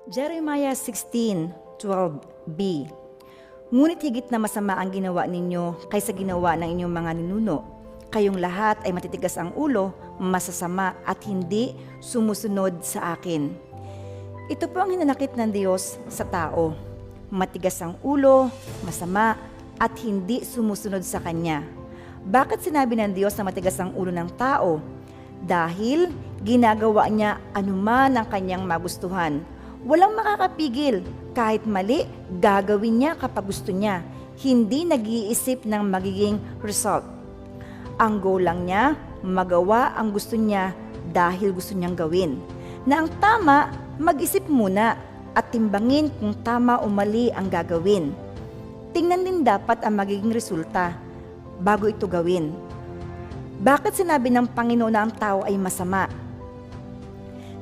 Jeremiah 16:12b. Ngunit higit na masama ang ginawa ninyo kaysa ginawa ng inyong mga ninuno. Kayong lahat ay matitigas ang ulo, masasama at hindi sumusunod sa akin. Ito po ang hinanakit ng Diyos sa tao. Matigas ang ulo, masama at hindi sumusunod sa Kanya. Bakit sinabi ng Diyos na matigas ang ulo ng tao? Dahil ginagawa niya anuman ang kanyang magustuhan. Walang makakapigil. Kahit mali, gagawin niya kapag gusto niya. Hindi nag-iisip ng magiging result. Ang goal lang niya, magawa ang gusto niya dahil gusto niyang gawin. Na ang tama, mag-isip muna at timbangin kung tama o mali ang gagawin. Tingnan din dapat ang magiging resulta bago ito gawin. Bakit sinabi ng Panginoon na ang tao ay masama?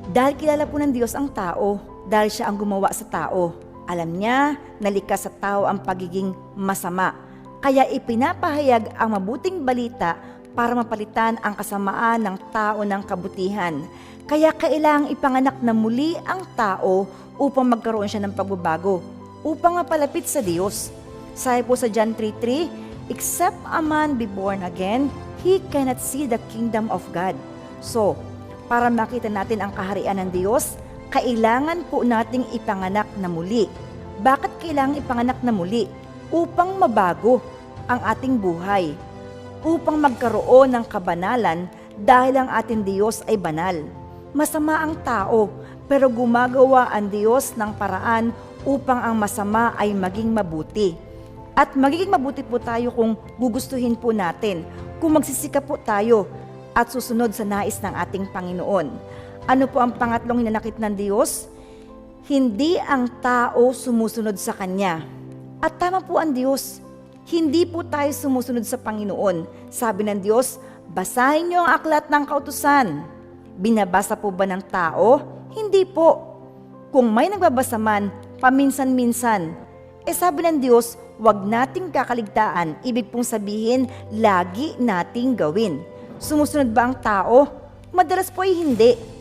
Dahil kilala po ng Diyos ang tao, dahil siya ang gumawa sa tao. Alam niya na likas sa tao ang pagiging masama. Kaya ipinapahayag ang mabuting balita para mapalitan ang kasamaan ng tao ng kabutihan. Kaya kailangang ipanganak na muli ang tao upang magkaroon siya ng pagbabago, upang mapalapit sa Diyos. Sabi po sa John 3:3, "Except a man be born again, he cannot see the kingdom of God." So, para makita natin ang kaharian ng Diyos, kailangan po nating ipanganak na muli. Bakit kailangan ipanganak na muli? Upang mabago ang ating buhay. Upang magkaroon ng kabanalan dahil ang ating Diyos ay banal. Masama ang tao, pero gumagawa ang Diyos ng paraan upang ang masama ay maging mabuti. At magiging mabuti po tayo kung gugustuhin po natin, kung magsisikap po tayo at susunod sa nais ng ating Panginoon. Ano po ang pangatlong hinanakit ng Diyos? Hindi ang tao sumusunod sa Kanya. At tama po ang Diyos. Hindi po tayo sumusunod sa Panginoon. Sabi ng Diyos, basahin niyo ang aklat ng kautusan. Binabasa po ba ng tao? Hindi po. Kung may nagbabasa man, paminsan-minsan. Sabi ng Diyos, huwag nating kakaligtaan. Ibig pong sabihin, lagi nating gawin. Sumusunod ba ang tao? Madalas po ay hindi.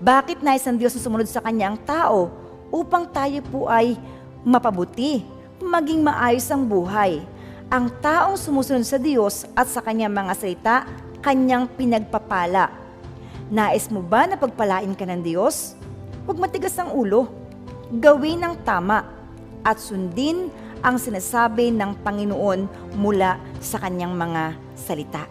Bakit nais ng Diyos na sumunod sa Kanya ang tao? Upang tayo po ay mapabuti, maging maayos ang buhay. Ang taong sumusunod sa Diyos at sa Kanyang mga salita, Kanyang pinagpapala. Nais mo ba na pagpalain ka ng Diyos? Huwag matigas ang ulo. Gawin ang tama at sundin ang sinasabi ng Panginoon mula sa Kanyang mga salita.